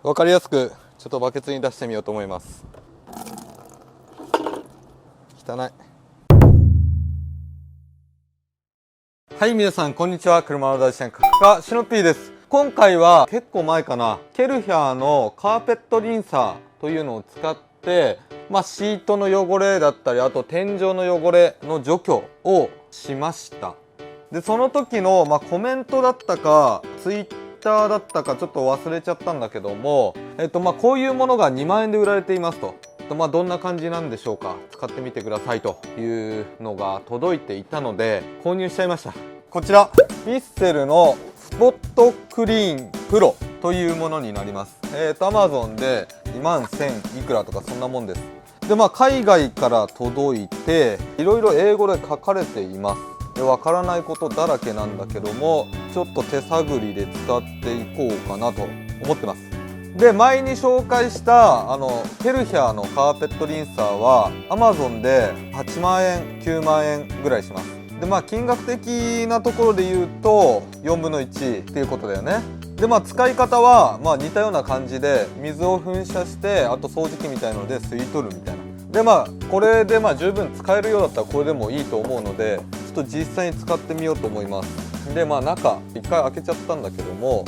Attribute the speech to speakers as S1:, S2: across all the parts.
S1: 分かりやすくちょっとバケツに出してみようと思います。汚い。はい、皆さんこんにちは。車の大自然科学科シノピーです。今回は結構前かな、ケルヒャーのカーペットリンサーというのを使って、シートの汚れだったり、あと天井の汚れの除去をしました。でその時の、コメントだったかツイッターだったかちょっと忘れちゃったんだけども、こういうものが2万円で売られていますと。どんな感じなんでしょうか、使ってみてくださいというのが届いていたので購入しちゃいました。こちらヴィッセルのスポットクリーンプロというものになります。Amazon で2万1000いくらとかそんなもんです。で海外から届いていろいろ英語で書かれています。でわからないことだらけなんだけども、ちょっと手探りで使っていこうかなと思ってます。で前に紹介したケルヒャーのカーペットリンサーは Amazon で8万円9万円ぐらいします。で金額的なところで言うと4分の1っていうことだよね。で使い方は似たような感じで水を噴射して、あと掃除機みたいので吸い取るみたいな。でこれで十分使えるようだったらこれでもいいと思うので、ちょっと実際に使ってみようと思います。で中一回開けちゃったんだけども、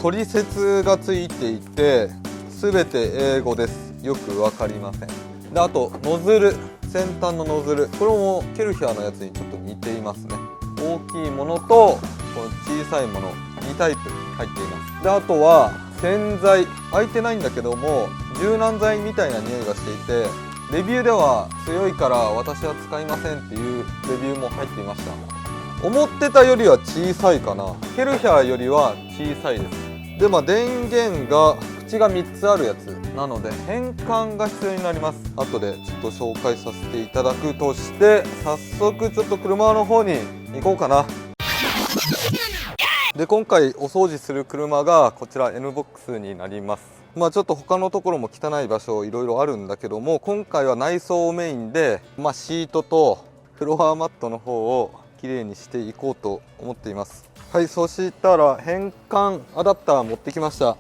S1: 取説がついていて全て英語です。よく分かりません。であとノズル、先端のノズル、これもケルヒャーのやつにちょっと似ていますね。大きいものとこの小さいもの2タイプ入っています。であとは洗剤、開いてないんだけども柔軟剤みたいな匂いがしていて、レビューでは強いから私は使いませんっていうレビューも入っていました。思ってたよりは小さいかな。ケルヒャーよりは小さいです。で電源が口が3つあるやつなので変換が必要になります。後でちょっと紹介させていただくとして、早速ちょっと車の方に行こうかな。で今回お掃除する車がこちら N ボックスになります。ちょっと他のところも汚い場所いろいろあるんだけども、今回は内装をメインで、シートとフロアマットの方をきれいにしていこうと思っています。はい、そしたら変換アダプター持ってきました。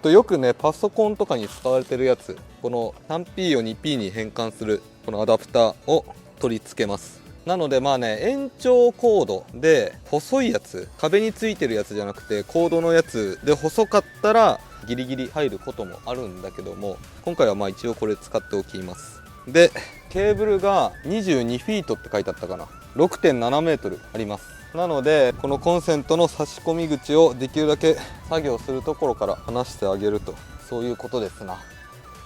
S1: よくねパソコンとかに使われてるやつ、この 3P を 2P に変換するこのアダプターを取り付けます。なので延長コードで細いやつ、壁についてるやつじゃなくてコードのやつで細かったらギリギリ入ることもあるんだけども、今回は一応これ使っておきます。でケーブルが22フィートって書いてあったかな、6.7 メートルあります。なのでこのコンセントの差し込み口をできるだけ作業するところから離してあげると、そういうことですな。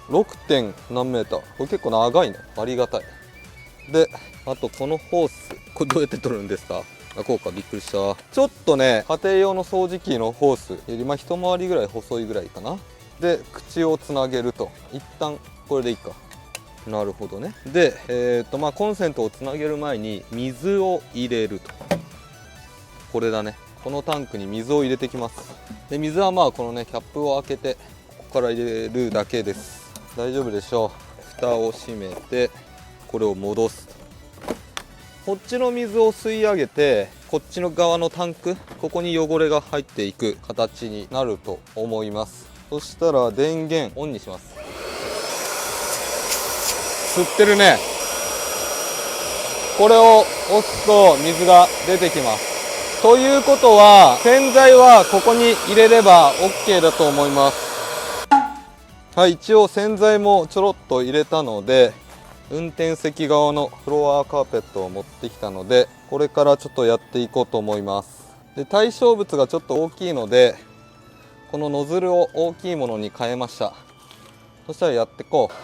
S1: 6. 何メーター、これ結構長いね、ありがたい。であとこのホース、これどうやって取るんですか。こうか、びっくりした。ちょっとね家庭用の掃除機のホースより一回りぐらい細いぐらいかな。で口をつなげると、一旦これでいいか。なるほどね。でコンセントをつなげる前に水を入れると、これだね。このタンクに水を入れてきます。で水はこのねキャップを開けてここから入れるだけです。大丈夫でしょう。蓋を閉めてこれを戻す。こっちの水を吸い上げてこっちの側のタンク、ここに汚れが入っていく形になると思います。そしたら電源オンにします。吸ってるね。これを押すと水が出てきます。ということは洗剤はここに入れれば OK だと思います。はい、一応洗剤もちょろっと入れたので、運転席側のフロアカーペットを持ってきたので、これからちょっとやっていこうと思います。で対象物がちょっと大きいのでこのノズルを大きいものに変えました。そしたらやっていこう。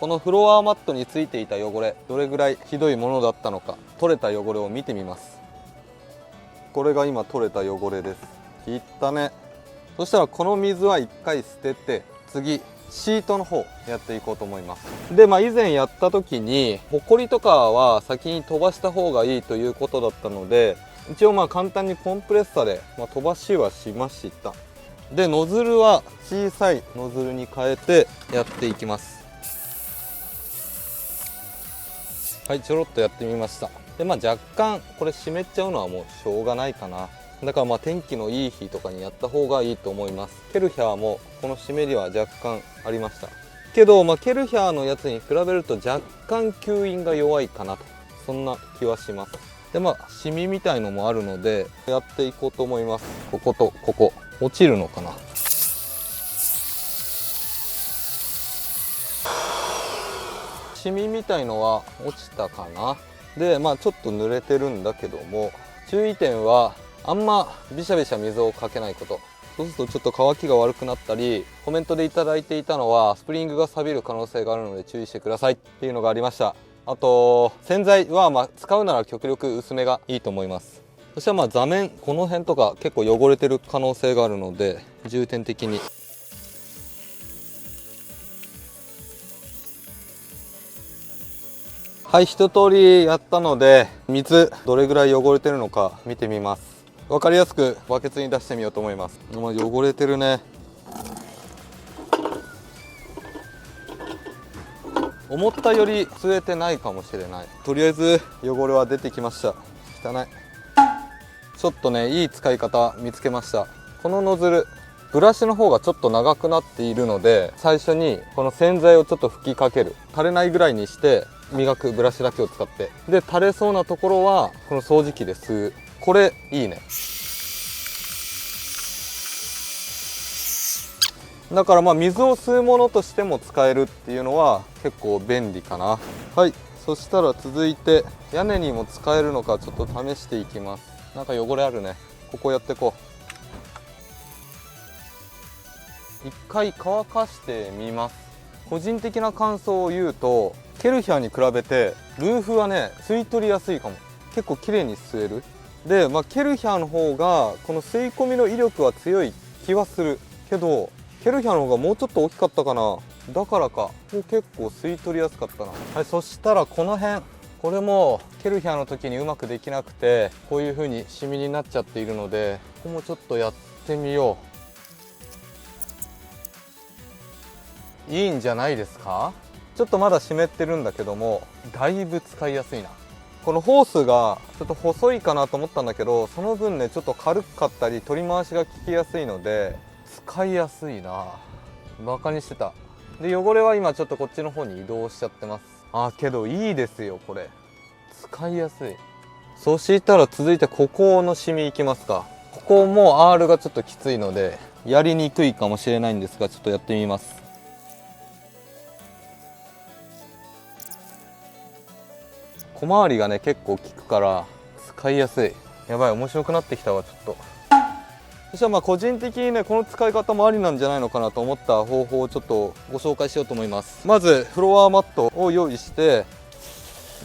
S1: このフロアマットについていた汚れ、どれぐらいひどいものだったのか、取れた汚れを見てみます。これが今取れた汚れです。いったね。そしたらこの水は一回捨てて、次シートの方やっていこうと思います。で以前やった時にホコリとかは先に飛ばした方がいいということだったので、一応簡単にコンプレッサで飛ばしはしました。でノズルは小さいノズルに変えてやっていきます。はい、ちょろっとやってみました。で若干これ湿っちゃうのはもうしょうがないかな。だからまあ天気のいい日とかにやった方がいいと思います。ケルヒャーもこの湿りは若干ありましたけど、まあ、ケルヒャーのやつに比べると若干吸引が弱いかなと、そんな気はします。でまあシミみたいのもあるのでやっていこうと思います。こことここ落ちるのかな。シミみたいのは落ちたかな。でまあちょっと濡れてるんだけども、注意点はあんまビシャビシャ水をかけないこと。そうするとちょっと乾きが悪くなったり、コメントでいただいていたのはスプリングが錆びる可能性があるので注意してくださいっていうのがありました。あと洗剤はまあ使うなら極力薄めがいいと思います。そしたらまあ座面この辺とか結構汚れてる可能性があるので重点的に。はい、一通りやったので水どれぐらい汚れてるのか見てみます。分かりやすくバケツに出してみようと思います。まあ、汚れてるね。思ったより吸えてないかもしれない。とりあえず汚れは出てきました。汚い。ちょっとねいい使い方見つけました。このノズルブラシの方がちょっと長くなっているので、最初にこの洗剤をちょっと吹きかける、垂れないぐらいにして磨く。ブラシだけを使って、で垂れそうなところはこの掃除機で吸う。これいいね。だからまあ水を吸うものとしても使えるっていうのは結構便利かな。はい、そしたら続いて屋根にも使えるのかちょっと試していきます。なんか汚れあるね。ここやってこう。一回乾かしてみます。個人的な感想を言うと、ケルヒャーに比べてルーフはね吸い取りやすいかも。結構綺麗に吸える。でまあケルヒャーの方がこの吸い込みの威力は強い気はするけど、ケルヒャーの方がもうちょっと大きかったかな。だからか結構吸い取りやすかったな。はい、そしたらこの辺、これもケルヒャーの時にうまくできなくてこういう風にシミになっちゃっているので、ここもちょっとやってみよう。いいんじゃないですか。ちょっとまだ湿ってるんだけどもだいぶ使いやすいな。このホースがちょっと細いかなと思ったんだけど、その分ねちょっと軽かったり取り回しが効きやすいので使いやすいな。バカにしてた。で汚れは今ちょっとこっちの方に移動しちゃってます。けどいいですよこれ、使いやすい。そしたら続いてここのシミいきますか。ここも R がちょっときついのでやりにくいかもしれないんですが、ちょっとやってみます。小回りがね結構効くから使いやすい。やばい、面白くなってきたわちょっと。そしたらまあ個人的にねこの使い方もありなんじゃないのかなと思った方法をちょっとご紹介しようと思います。まずフロアマットを用意して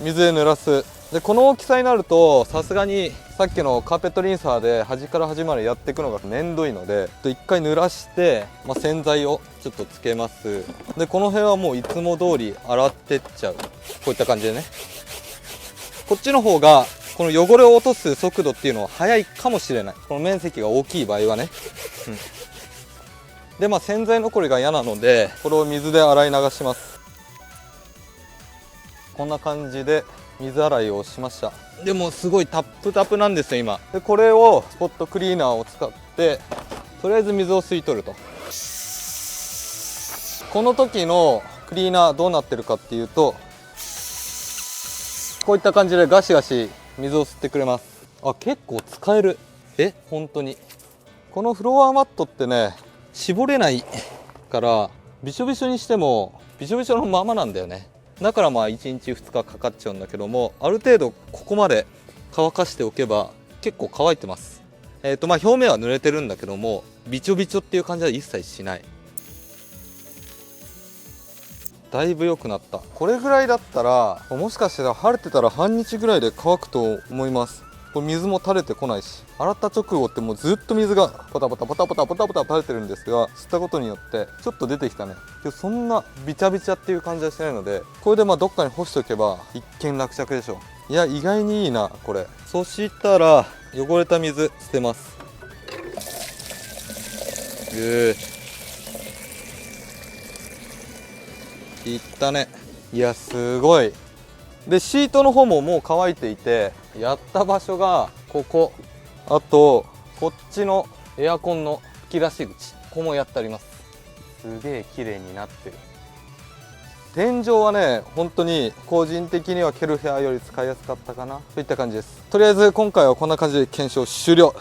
S1: 水で濡らす。でこの大きさになるとさすがにさっきのカーペットリンサーで端から端までやっていくのがめんどいので、一回濡らして、洗剤をちょっとつけます。でこの辺はもういつも通り洗ってっちゃう。こういった感じでね。こっちの方がこの汚れを落とす速度っていうのは速いかもしれない。この面積が大きい場合はね。で洗剤残りが嫌なのでこれを水で洗い流します。こんな感じで水洗いをしました。でもすごいタップタプなんですよ今。でこれをスポットクリーナーを使ってとりあえず水を吸い取ると。この時のクリーナーどうなってるかっていうと、こういった感じでガシガシ水を吸ってくれます。結構使える。本当にこのフロアマットってね絞れないからびしょびしょにしてもびしょびしょのままなんだよね。だから1日2日かかっちゃうんだけども、ある程度ここまで乾かしておけば結構乾いてます。表面は濡れてるんだけどもびちょびちょっていう感じは一切しない。だいぶ良くなった。これぐらいだったらもしかしたら晴れてたら半日ぐらいで乾くと思います。これ水も垂れてこないし、洗った直後ってもうずっと水がポタポタポタポタポタポタ垂れてるんですが、吸ったことによってちょっと出てきたね。けどそんなビチャビチャっていう感じはしないので、これでどっかに干しておけば一見落着でしょ。いや意外にいいなこれ。そしたら汚れた水捨てます。いったね。いやすごい。でシートの方ももう乾いていて、やった場所がここ、あとこっちのエアコンの吹き出し口、ここもやってあります。すげえ綺麗になってる。天井はね、本当に個人的にはケルヒャーより使いやすかったかなといった感じです。とりあえず今回はこんな感じで検証終了。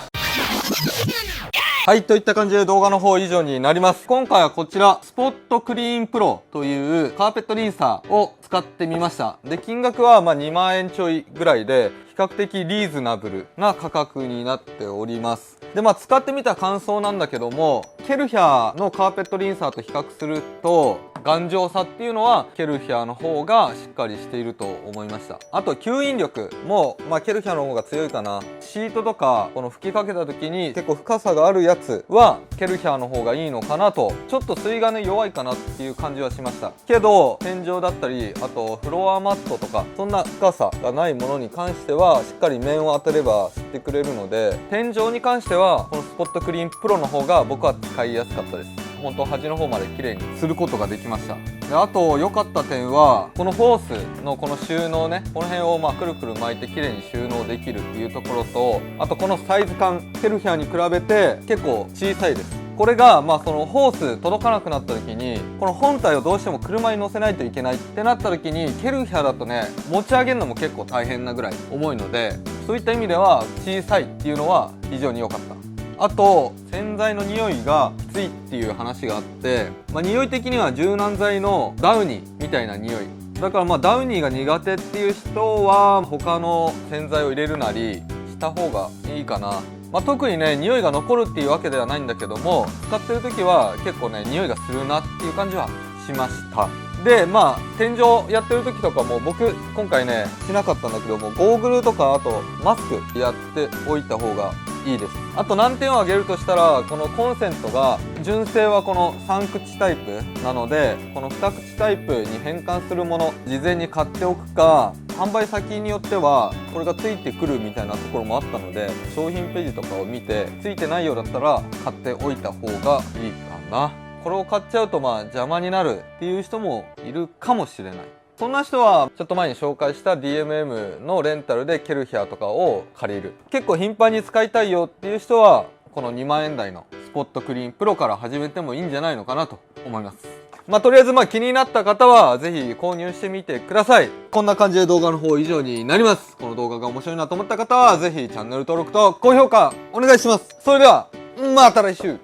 S1: はい、といった感じで動画の方以上になります。今回はこちら、スポットクリーンプロというカーペットリンサーを使ってみました。で、金額は2万円ちょいぐらいで、比較的リーズナブルな価格になっております。で、使ってみた感想なんだけども、ケルヒャーのカーペットリンサーと比較すると、頑丈さっていうのはケルヒャーの方がしっかりしていると思いました。あと吸引力も、ケルヒャーの方が強いかな。シートとかこの吹きかけた時に結構深さがあるやつはケルヒャーの方がいいのかなと。ちょっと水がね弱いかなっていう感じはしましたけど、天井だったりあとフロアマットとかそんな深さがないものに関してはしっかり面を当てれば吸ってくれるので、天井に関してはこのスポットクリーンプロの方が僕は使いやすかったです。本当端の方まで綺麗にすることができました。で、あと良かった点はこのホースのこの収納ね、この辺をくるくる巻いて綺麗に収納できるっていうところと、あとこのサイズ感ケルヒャーに比べて結構小さいです。これがそのホース届かなくなった時にこの本体をどうしても車に乗せないといけないってなった時にケルヒャーだとね、持ち上げるのも結構大変なぐらい重いので、そういった意味では小さいっていうのは非常に良かった。あと洗剤の匂いがきついっていう話があって、匂い的には柔軟剤のダウニーみたいな匂いだから、ダウニーが苦手っていう人は他の洗剤を入れるなりした方がいいかな。特にね匂いが残るっていうわけではないんだけども、使ってる時は結構ね匂いがするなっていう感じはしました。で天井やってる時とかも僕今回ねしなかったんだけども、ゴーグルとかあとマスクやっておいた方がいいです。あと難点を挙げるとしたら、このコンセントが純正はこの3口タイプなので、この2口タイプに変換するもの事前に買っておくか、販売先によってはこれがついてくるみたいなところもあったので、商品ページとかを見てついてないようだったら買っておいた方がいいかな。これを買っちゃうと邪魔になるっていう人もいるかもしれない。そんな人はちょっと前に紹介した DMM のレンタルでケルヒャーとかを借りる。結構頻繁に使いたいよっていう人はこの2万円台のスポットクリーンプロから始めてもいいんじゃないのかなと思います。とりあえず気になった方はぜひ購入してみてください。こんな感じで動画の方以上になります。この動画が面白いなと思った方はぜひチャンネル登録と高評価お願いします。それではまた来週。